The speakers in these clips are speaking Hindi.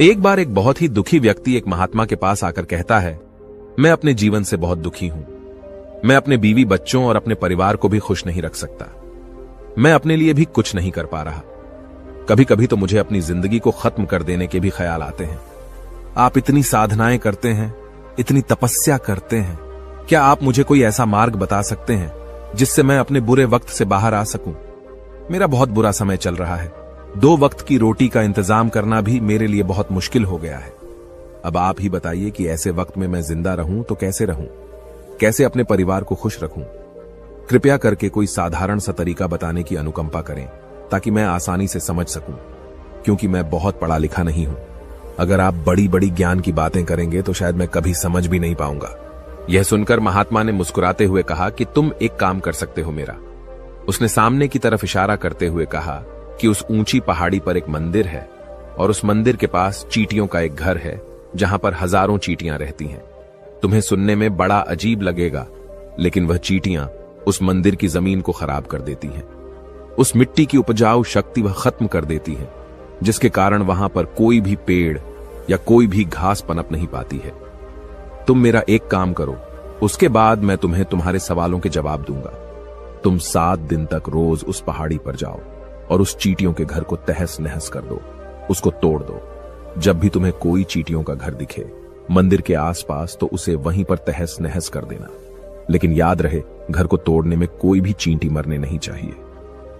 एक बार एक बहुत ही दुखी व्यक्ति एक महात्मा के पास आकर कहता है, मैं अपने जीवन से बहुत दुखी हूं। मैं अपने बीवी बच्चों और अपने परिवार को भी खुश नहीं रख सकता। मैं अपने लिए भी कुछ नहीं कर पा रहा। कभी कभी तो मुझे अपनी जिंदगी को खत्म कर देने के भी ख्याल आते हैं। आप इतनी साधनाएं करते हैं, इतनी तपस्या करते हैं, क्या आप मुझे कोई ऐसा मार्ग बता सकते हैं जिससे मैं अपने बुरे वक्त से बाहर आ सकूं? मेरा बहुत बुरा समय चल रहा है। 2 वक्त की रोटी का इंतजाम करना भी मेरे लिए बहुत मुश्किल हो गया है। अब आप ही बताइए कि ऐसे वक्त में मैं जिंदा रहूं तो कैसे रहूं, कैसे अपने परिवार को खुश रखूं? कृपया करके कोई साधारण सा तरीका बताने की अनुकंपा करें ताकि मैं आसानी से समझ सकूं, क्योंकि मैं बहुत पढ़ा लिखा नहीं हूं। अगर आप बड़ी बड़ी ज्ञान की बातें करेंगे तो शायद मैं कभी समझ भी नहीं पाऊंगा। यह सुनकर महात्मा ने मुस्कुराते हुए कहा कि तुम एक काम कर सकते हो मेरा। उसने सामने की तरफ इशारा करते हुए कहा कि उस ऊंची पहाड़ी पर एक मंदिर है और उस मंदिर के पास चींटियों का एक घर है जहां पर हजारों चींटियां रहती हैं। तुम्हें सुनने में बड़ा अजीब लगेगा, लेकिन वह चींटियां उस मंदिर की जमीन को खराब कर देती हैं। उस मिट्टी की उपजाऊ शक्ति वह खत्म कर देती है, जिसके कारण वहां पर कोई भी पेड़ या कोई भी घास पनप नहीं पाती है। तुम मेरा एक काम करो, उसके बाद मैं तुम्हें तुम्हारे सवालों के जवाब दूंगा। तुम 7 दिन तक रोज उस पहाड़ी पर जाओ और उस चींटियों के घर को तहस नहस कर दो, उसको तोड़ दो। जब भी तुम्हें कोई चींटियों का घर दिखे मंदिर के आसपास तो उसे वहीं पर तहस नहस कर देना, लेकिन याद रहे घर को तोड़ने में कोई भी चींटी मरने नहीं चाहिए।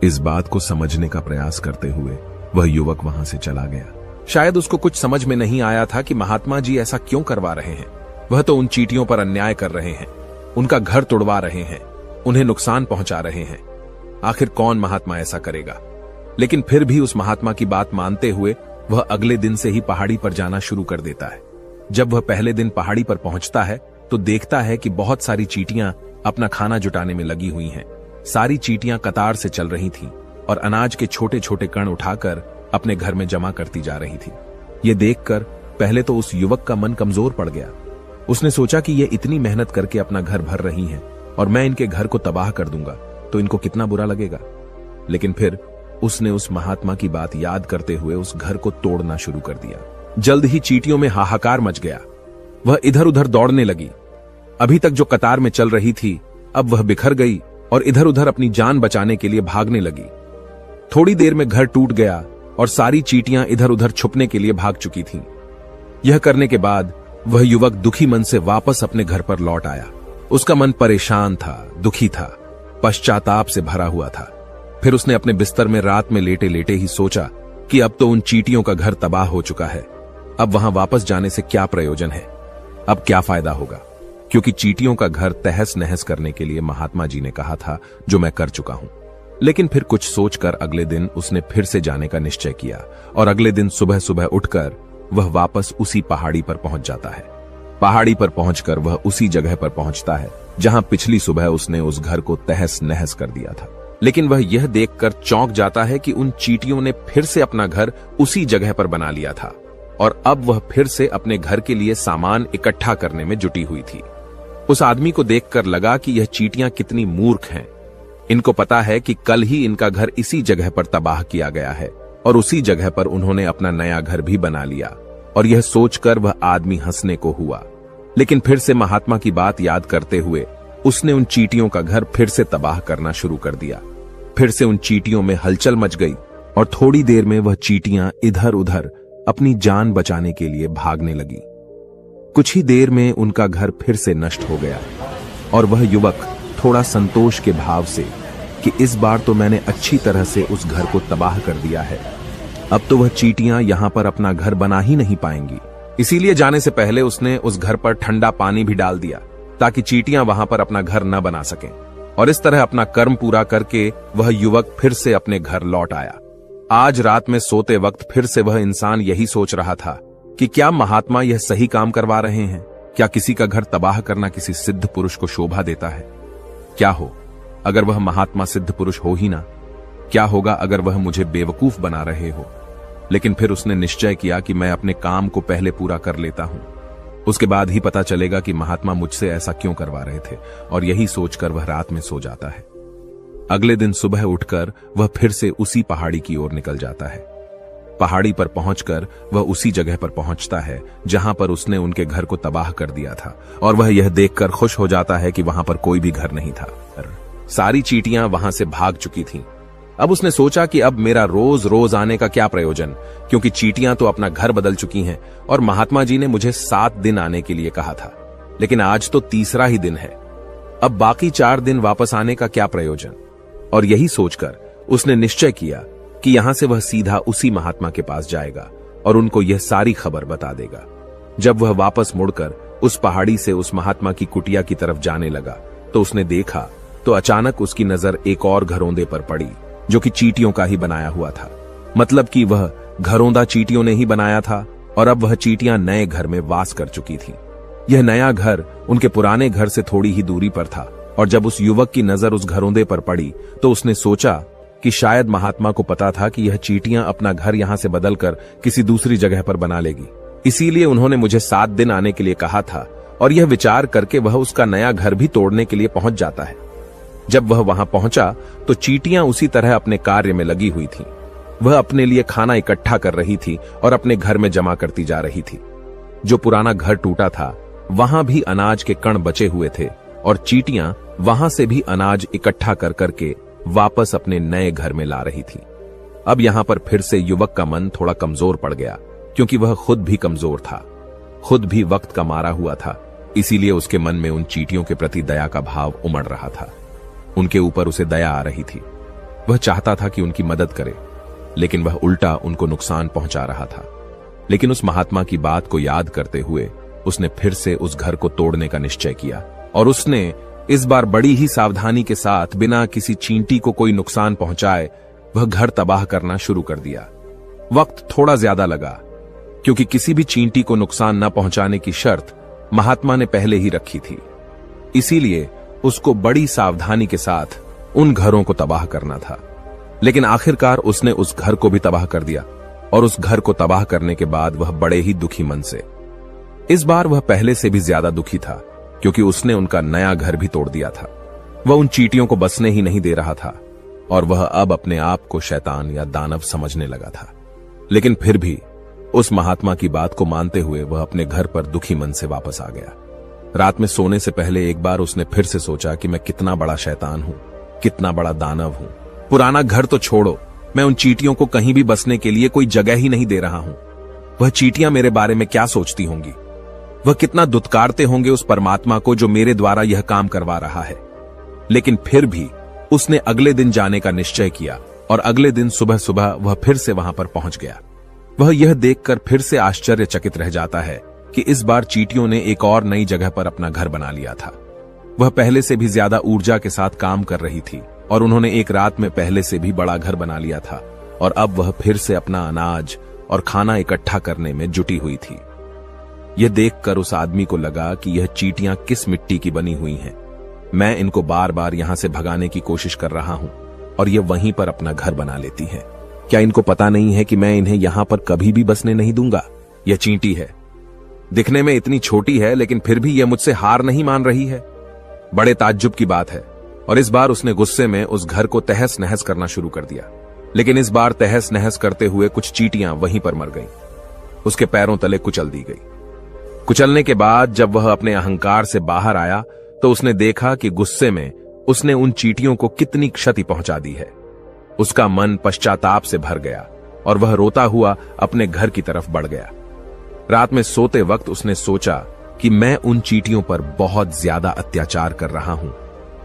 इस बात को समझने का प्रयास करते हुए वह युवक वहां से चला गया। शायद उसको कुछ समझ में नहीं आया था कि महात्मा जी ऐसा क्यों करवा रहे हैं। वह तो उन चींटियों पर अन्याय कर रहे हैं, उनका घर तोड़वा रहे हैं, उन्हें नुकसान पहुंचा रहे हैं। आखिर कौन महात्मा ऐसा करेगा? लेकिन फिर भी उस महात्मा की बात मानते हुए वह अगले दिन से ही पहाड़ी पर जाना शुरू कर देता है। जब वह पहले दिन पहाड़ी पर पहुंचता है तो देखता है कि बहुत सारी चींटियां अपना खाना जुटाने में लगी हुई हैं। सारी चींटियां कतार से चल रही थीं और अनाज के छोटे छोटे कण उठाकर अपने घर में जमा करती जा रही थी। ये देखकर पहले तो उस युवक का मन कमजोर पड़ गया। उसने सोचा कि ये इतनी मेहनत करके अपना घर भर रही हैं और मैं इनके घर को तबाह कर दूंगा तो इनको कितना बुरा लगेगा। लेकिन फिर उसने उस महात्मा की बात याद करते हुए उस घर को तोड़ना शुरू कर दिया। जल्द ही चींटियों में हाहाकार मच गया। वह इधर उधर दौड़ने लगी। अभी तक जो कतार में चल रही थी अब वह बिखर गई और इधर उधर अपनी जान बचाने के लिए भागने लगी। थोड़ी देर में घर टूट गया और सारी चींटियां इधर उधर छुपने के लिए भाग चुकी थीं। यह करने के बाद वह युवक दुखी मन से वापस अपने घर पर लौट आया। उसका मन परेशान था, दुखी था, पश्चाताप से भरा हुआ था। फिर उसने अपने बिस्तर में रात में लेटे लेटे ही सोचा कि अब तो उन चींटियों का घर तबाह हो चुका है। अब वहां वापस जाने से क्या प्रयोजन है? अब क्या फायदा होगा? क्योंकि चींटियों का घर तहस नहस करने के लिए महात्मा जी ने कहा था, जो मैं कर चुका हूं। लेकिन फिर कुछ सोचकर अगले दिन उसने फिर से जाने का निश्चय किया और अगले दिन सुबह सुबह उठकर वह वापस उसी पहाड़ी पर पहुंच जाता है। पहाड़ी पर पहुंचकर वह उसी जगह पर पहुंचता है जहां पिछली सुबह उसने उस घर को तहस नहस कर दिया था। लेकिन वह यह देखकर चौंक जाता है कि उन चींटियों ने फिर से अपना घर उसी जगह पर बना लिया था और अब वह फिर से अपने घर के लिए सामान इकट्ठा करने में जुटी हुई थी। उस आदमी को देखकर लगा कि यह चींटियां कितनी मूर्ख हैं। इनको पता है कि कल ही इनका घर इसी जगह पर तबाह किया गया है और उसी जगह पर उन्होंने अपना नया घर भी बना लिया। और यह सोचकर वह आदमी हंसने को हुआ। लेकिन फिर से महात्मा की बात याद करते हुए उसने उन चींटियों का घर फिर से तबाह करना शुरू कर दिया। फिर से उन चींटियों में हलचल मच गई और थोड़ी देर में वह चींटियां इधर उधर अपनी जान बचाने के लिए भागने लगी। कुछ ही देर में उनका घर फिर से नष्ट हो गया और वह युवक थोड़ा संतोष के भाव से कि इस बार तो मैंने अच्छी तरह से उस घर को तबाह कर दिया है, अब तो वह चींटियां यहां पर अपना घर बना ही नहीं पाएंगी। इसीलिए जाने से पहले उसने उस घर पर ठंडा पानी भी डाल दिया ताकि चींटियां वहां पर अपना घर न बना सकें। और इस तरह अपना कर्म पूरा करके वह युवक फिर से अपने घर लौट आया। आज रात में सोते वक्त फिर से वह इंसान यही सोच रहा था कि क्या महात्मा यह सही काम करवा रहे हैं? क्या किसी का घर तबाह करना किसी सिद्ध पुरुष को शोभा देता है? क्या हो अगर वह महात्मा सिद्ध पुरुष हो ही ना? क्या होगा अगर वह मुझे बेवकूफ बना रहे हो? लेकिन फिर उसने निश्चय किया कि मैं अपने काम को पहले पूरा कर लेता हूं, उसके बाद ही पता चलेगा कि महात्मा मुझसे ऐसा क्यों करवा रहे थे। और यही सोचकर वह रात में सो जाता है। अगले दिन सुबह उठकर वह फिर से उसी पहाड़ी की ओर निकल जाता है। पहाड़ी पर पहुंचकर वह उसी जगह पर पहुंचता है जहां पर उसने उनके घर को तबाह कर दिया था, और वह यह देखकर खुश हो जाता है कि वहां पर कोई भी घर नहीं था। सारी चींटियां वहां से भाग चुकी थीं। अब उसने सोचा कि अब मेरा रोज रोज आने का क्या प्रयोजन, क्योंकि चींटियां तो अपना घर बदल चुकी हैं और महात्मा जी ने मुझे 7 दिन आने के लिए कहा था, लेकिन आज तो तीसरा ही दिन है। अब बाकी 4 दिन वापस आने का क्या प्रयोजन। और यही सोचकर उसने निश्चय किया कि यहां से वह सीधा उसी महात्मा के पास जाएगा और उनको यह सारी खबर बता देगा। जब वह वापस मुड़कर उस पहाड़ी से उस महात्मा की कुटिया की तरफ जाने लगा तो उसने देखा तो अचानक उसकी नजर एक और घरौंदे पर पड़ी जो कि चींटियों का ही बनाया हुआ था। मतलब कि वह घरौंदा चींटियों ने ही बनाया था और अब वह चींटियां नए घर में वास कर चुकी थीं। यह नया घर उनके पुराने घर से थोड़ी ही दूरी पर था, और जब उस युवक की नजर उस घरौंदे पर पड़ी तो उसने सोचा कि शायद महात्मा को पता था कि यह चींटियां अपना घर यहां से बदलकर किसी दूसरी जगह पर बना लेगी, इसीलिए उन्होंने मुझे 7 दिन आने के लिए कहा था। और यह विचार करके वह उसका नया घर भी तोड़ने के लिए पहुंच जाता है। जब वह वहां पहुंचा तो चींटियां उसी तरह अपने कार्य में लगी हुई थीं। वह अपने लिए खाना इकट्ठा कर रही थी और अपने घर में जमा करती जा रही थी। जो पुराना घर टूटा था वहां भी अनाज के कण बचे हुए थे और चींटियां वहां से भी अनाज इकट्ठा कर करके वापस अपने नए घर में ला रही थी। अब यहां पर फिर से युवक का मन थोड़ा कमजोर पड़ गया, क्योंकि वह खुद भी कमजोर था, खुद भी वक्त का मारा हुआ था। इसीलिए उसके मन में उन चींटियों के प्रति दया का भाव उमड़ रहा था। उनके ऊपर उसे दया आ रही थी। वह चाहता था कि उनकी मदद करे, लेकिन वह उल्टा उनको नुकसान पहुंचा रहा था। लेकिन उस महात्मा की बात को याद करते हुए उसने फिर से उस घर को तोड़ने का निश्चय किया, और उसने इस बार बड़ी ही सावधानी के साथ बिना किसी चींटी को कोई नुकसान पहुंचाए वह घर तबाह करना शुरू कर दिया। वक्त थोड़ा ज्यादा लगा, क्योंकि किसी भी चींटी को नुकसान न पहुंचाने की शर्त महात्मा ने पहले ही रखी थी। इसीलिए उसको बड़ी सावधानी के साथ उन घरों को तबाह करना था। लेकिन आखिरकार उसने उस घर को भी तबाह कर दिया, और उस घर को तबाह करने के बाद वह बड़े ही दुखी मन से, इस बार वह पहले से भी ज्यादा दुखी था, क्योंकि उसने उनका नया घर भी तोड़ दिया था। वह उन चींटियों को बसने ही नहीं दे रहा था, और वह अब अपने आप को शैतान या दानव समझने लगा था। लेकिन फिर भी उस महात्मा की बात को मानते हुए वह अपने घर पर दुखी मन से वापस आ गया। रात में सोने से पहले एक बार उसने फिर से सोचा कि मैं कितना बड़ा शैतान हूं, कितना बड़ा दानव हूं। पुराना घर तो छोड़ो, मैं उन चींटियों को कहीं भी बसने के लिए कोई जगह ही नहीं दे रहा हूं। वह चींटियां मेरे बारे में क्या सोचती होंगी, वह कितना दुत्कारते होंगे उस परमात्मा को जो मेरे द्वारा यह काम करवा रहा है। लेकिन फिर भी उसने अगले दिन जाने का निश्चय किया, और अगले दिन सुबह सुबह वह फिर से वहां पर पहुंच गया। वह यह देखकर फिर से आश्चर्यचकित रह जाता है कि इस बार चींटियों ने एक और नई जगह पर अपना घर बना लिया था। वह पहले से भी ज्यादा ऊर्जा के साथ काम कर रही थी, और उन्होंने एक रात में पहले से भी बड़ा घर बना लिया था, और अब वह फिर से अपना अनाज और खाना इकट्ठा करने में जुटी हुई थी। यह देखकर उस आदमी को लगा कि यह चींटियां किस मिट्टी की बनी हुई हैं। मैं इनको बार बार यहां से भगाने की कोशिश कर रहा हूं, और ये वहीं पर अपना घर बना लेती हैं। क्या इनको पता नहीं है कि मैं इन्हें यहां पर कभी भी बसने नहीं दूंगा? यह चींटी है, दिखने में इतनी छोटी है, लेकिन फिर भी यह मुझसे हार नहीं मान रही है। बड़े ताज्जुब की बात है। और इस बार उसने गुस्से में उस घर को तहस नहस करना शुरू कर दिया। लेकिन इस बार तहस नहस करते हुए कुछ चींटियां वहीं पर मर गईं। उसके पैरों तले कुचल दी गई। कुचलने के बाद जब वह अपने अहंकार से बाहर आया तो उसने देखा कि गुस्से में उसने उन चींटियों को कितनी क्षति पहुंचा दी है। उसका मन पश्चाताप से भर गया और वह रोता हुआ अपने घर की तरफ बढ़ गया। रात में सोते वक्त उसने सोचा कि मैं उन चींटियों पर बहुत ज्यादा अत्याचार कर रहा हूं,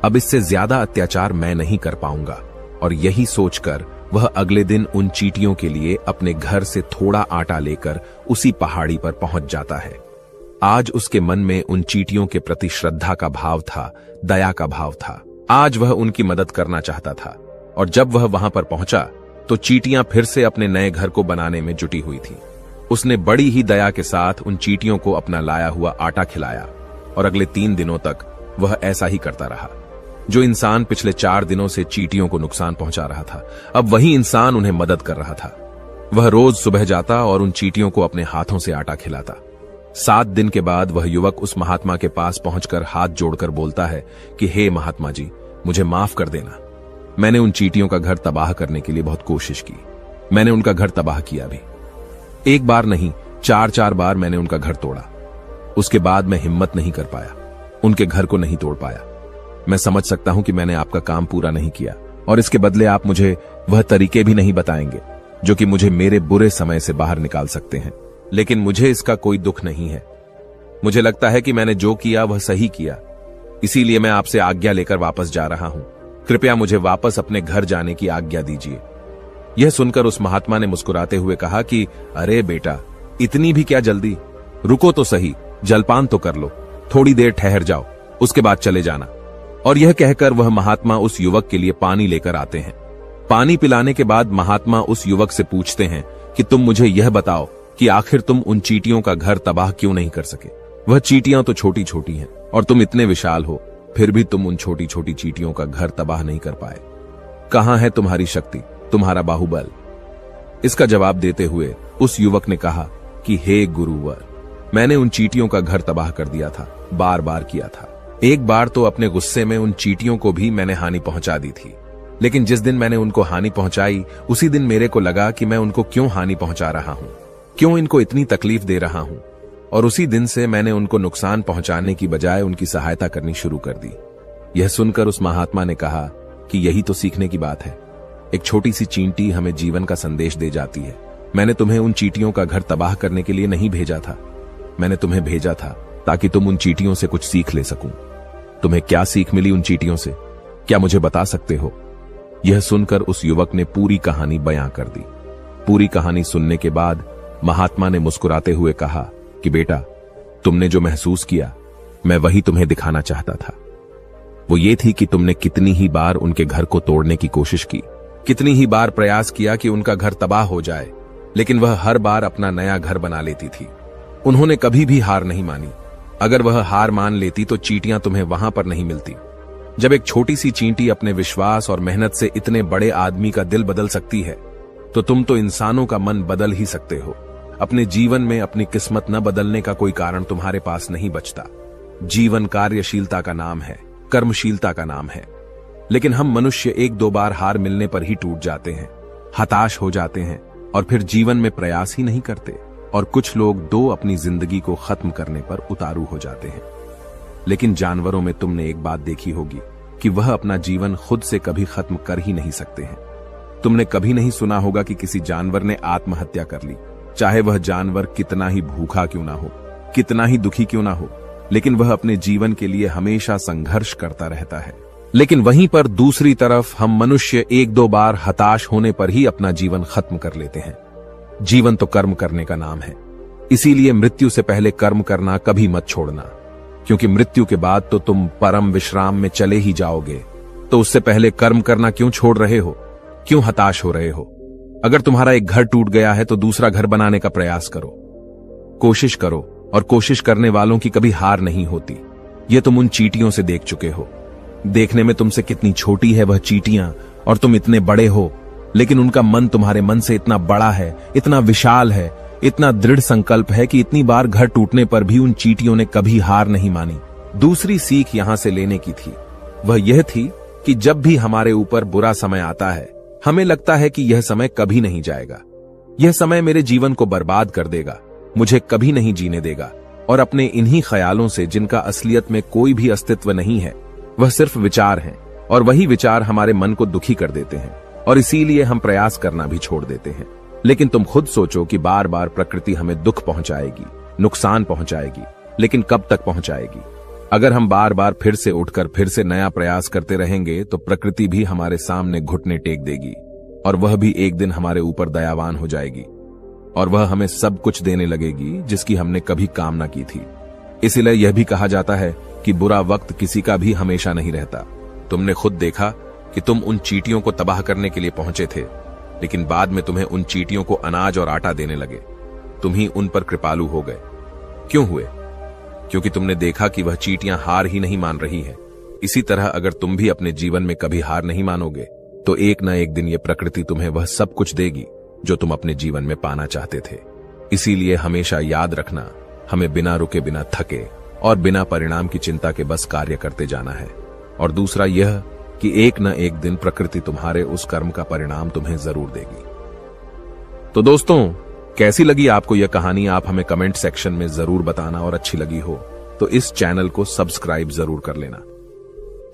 अब इससे ज्यादा अत्याचार मैं नहीं कर पाऊंगा। और यही सोचकर वह अगले दिन उन चींटियों के लिए अपने घर से थोड़ा आटा लेकर उसी पहाड़ी पर पहुंच जाता है। आज उसके मन में उन चींटियों के प्रति श्रद्धा का भाव था, दया का भाव था। आज वह उनकी मदद करना चाहता था। और जब वह वहां पर पहुंचा तो चींटियां फिर से अपने नए घर को बनाने में जुटी हुई थीं। उसने बड़ी ही दया के साथ उन चींटियों को अपना लाया हुआ आटा खिलाया, और अगले 3 दिनों तक वह ऐसा ही करता रहा। जो इंसान पिछले 4 दिनों से चींटियों को नुकसान पहुंचा रहा था, अब वही इंसान उन्हें मदद कर रहा था। वह रोज सुबह जाता और उन चींटियों को अपने हाथों से आटा खिलाता। 7 दिन के बाद वह युवक उस महात्मा के पास पहुंचकर हाथ जोड़कर बोलता है कि हे महात्मा जी, मुझे माफ कर देना। मैंने उन चींटियों का घर तबाह करने के लिए बहुत कोशिश की, मैंने उनका घर तबाह किया भी। एक बार नहीं, 4-4 बार मैंने उनका घर तोड़ा। उसके बाद मैं हिम्मत नहीं कर पाया, उनके घर को नहीं तोड़ पाया। मैं समझ सकता हूं कि मैंने आपका काम पूरा नहीं किया और इसके बदले आप मुझे वह तरीके भी नहीं बताएंगे जो कि मुझे मेरे बुरे समय से बाहर निकाल सकते हैं। लेकिन मुझे इसका कोई दुख नहीं है। मुझे लगता है कि मैंने जो किया वह सही किया, इसीलिए मैं आपसे आज्ञा लेकर वापस जा रहा हूं। कृपया मुझे वापस अपने घर जाने की आज्ञा दीजिए। यह सुनकर उस महात्मा ने मुस्कुराते हुए कहा कि अरे बेटा, इतनी भी क्या जल्दी, रुको तो सही, जलपान तो कर लो, थोड़ी देर ठहर जाओ, उसके बाद चले जाना। और यह कहकर वह महात्मा उस युवक के लिए पानी लेकर आते हैं। पानी पिलाने के बाद महात्मा उस युवक से पूछते हैं कि तुम मुझे यह बताओ कि आखिर तुम उन चींटियों का घर तबाह क्यों नहीं कर सके। वह चींटियां तो छोटी छोटी हैं और तुम इतने विशाल हो, फिर भी तुम उन छोटी छोटी चींटियों का घर तबाह नहीं कर पाए। कहां है तुम्हारी शक्ति, तुम्हारा बाहुबल? इसका जवाब देते हुए उस युवक ने कहा कि हे गुरुवर, मैंने उन चींटियों का घर तबाह कर दिया था, बार बार किया था। एक बार तो अपने गुस्से में उन चींटियों को भी मैंने हानि पहुंचा दी थी, लेकिन जिस दिन मैंने उनको हानि पहुंचाई उसी दिन मेरे को लगा कि मैं उनको क्यों हानि पहुंचा रहा हूं, क्यों इनको इतनी तकलीफ दे रहा हूं, और उसी दिन से मैंने उनको नुकसान पहुंचाने की बजाय उनकी सहायता करनी शुरू कर दी। यह सुनकर उस महात्मा ने कहा कि यही तो सीखने की बात है। एक छोटी सी चींटी हमें जीवन का संदेश दे जाती है। मैंने तुम्हें उन चींटियों का घर तबाह करने के लिए नहीं भेजा था, मैंने तुम्हें भेजा था ताकि तुम उन चींटियों से कुछ सीख ले सकूं। तुम्हें क्या सीख मिली उन चींटियों से, क्या मुझे बता सकते हो? यह सुनकर उस युवक ने पूरी कहानी बयां कर दी। पूरी कहानी सुनने के बाद महात्मा ने मुस्कुराते हुए कहा कि बेटा, तुमने जो महसूस किया मैं वही तुम्हें दिखाना चाहता था। वो ये थी कि तुमने कितनी ही बार उनके घर को तोड़ने की कोशिश की, कितनी ही बार प्रयास किया कि उनका घर तबाह हो जाए, लेकिन वह हर बार अपना नया घर बना लेती थी। उन्होंने कभी भी हार नहीं मानी। अगर वह हार मान लेती तो चींटियां तुम्हें वहां पर नहीं मिलती। जब एक छोटी सी चींटी अपने विश्वास और मेहनत से इतने बड़े आदमी का दिल बदल सकती है, तो तुम तो इंसानों का मन बदल ही सकते हो। अपने जीवन में अपनी किस्मत न बदलने का कोई कारण तुम्हारे पास नहीं बचता। जीवन कार्यशीलता का नाम है, कर्मशीलता का नाम है। लेकिन हम मनुष्य 1-2 बार हार मिलने पर ही टूट जाते हैं, हताश हो जाते हैं और फिर जीवन में प्रयास ही नहीं करते। और कुछ लोग अपनी जिंदगी को खत्म करने पर उतारू हो जाते हैं। लेकिन जानवरों में तुमने एक बात देखी होगी कि वह अपना जीवन खुद से कभी खत्म कर ही नहीं सकते हैं। तुमने कभी नहीं सुना होगा कि किसी जानवर ने आत्महत्या कर ली, चाहे वह जानवर कितना ही भूखा क्यों ना हो, कितना ही दुखी क्यों ना हो, लेकिन वह अपने जीवन के लिए हमेशा संघर्ष करता रहता है। लेकिन वहीं पर दूसरी तरफ हम मनुष्य 1-2 बार हताश होने पर ही अपना जीवन खत्म कर लेते हैं। जीवन तो कर्म करने का नाम है, इसीलिए मृत्यु से पहले कर्म करना कभी मत छोड़ना, क्योंकि मृत्यु के बाद तो तुम परम विश्राम में चले ही जाओगे। तो उससे पहले कर्म करना क्यों छोड़ रहे हो, क्यों हताश हो रहे हो? अगर तुम्हारा एक घर टूट गया है तो दूसरा घर बनाने का प्रयास करो, कोशिश करो, और कोशिश करने वालों की कभी हार नहीं होती। ये तुम उन चींटियों से देख चुके हो। देखने में तुमसे कितनी छोटी है वह चींटियां और तुम इतने बड़े हो, लेकिन उनका मन तुम्हारे मन से इतना बड़ा है, इतना विशाल है, इतना दृढ़ संकल्प है कि इतनी बार घर टूटने पर भी उन चींटियों ने कभी हार नहीं मानी। दूसरी सीख यहां से लेने की थी, वह यह थी कि जब भी हमारे ऊपर बुरा समय आता है, हमें लगता है कि यह समय कभी नहीं जाएगा, यह समय मेरे जीवन को बर्बाद कर देगा, मुझे कभी नहीं जीने देगा। और अपने इन्हीं ख्यालों से, जिनका असलियत में कोई भी अस्तित्व नहीं है, वह सिर्फ विचार हैं, और वही विचार हमारे मन को दुखी कर देते हैं और इसीलिए हम प्रयास करना भी छोड़ देते हैं। लेकिन तुम खुद सोचो कि बार बार प्रकृति हमें दुख पहुंचाएगी, नुकसान पहुंचाएगी, लेकिन कब तक पहुंचाएगी? अगर हम बार बार फिर से उठकर फिर से नया प्रयास करते रहेंगे तो प्रकृति भी हमारे सामने घुटने टेक देगी और वह भी एक दिन हमारे ऊपर दयावान हो जाएगी और वह हमें सब कुछ देने लगेगी जिसकी हमने कभी कामना की थी। इसीलिए यह भी कहा जाता है कि बुरा वक्त किसी का भी हमेशा नहीं रहता। तुमने खुद देखा कि तुम उन चींटियों को तबाह करने के लिए पहुंचे थे, लेकिन बाद में तुम्हें उन चींटियों को अनाज और आटा देने लगे। तुम ही उन पर कृपालु हो गए। क्यों हुए? क्योंकि तुमने देखा कि वह चींटियां हार ही नहीं मान रही हैं। इसी तरह अगर तुम भी अपने जीवन में कभी हार नहीं मानोगे तो एक न एक दिन ये प्रकृति तुम्हें वह सब कुछ देगी जो तुम अपने जीवन में पाना चाहते थे। इसीलिए हमेशा याद रखना, हमें बिना रुके, बिना थके और बिना परिणाम की चिंता के बस कार्य करते जाना है। और दूसरा यह कि एक न एक दिन प्रकृति तुम्हारे उस कर्म का परिणाम तुम्हें जरूर देगी। तो दोस्तों, कैसी लगी आपको यह कहानी, आप हमें कमेंट सेक्शन में जरूर बताना, और अच्छी लगी हो तो इस चैनल को सब्सक्राइब जरूर कर लेना।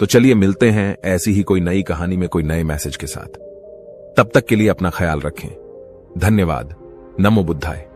तो चलिए मिलते हैं ऐसी ही कोई नई कहानी में कोई नए मैसेज के साथ। तब तक के लिए अपना ख्याल रखें। धन्यवाद। नमो बुद्धाय।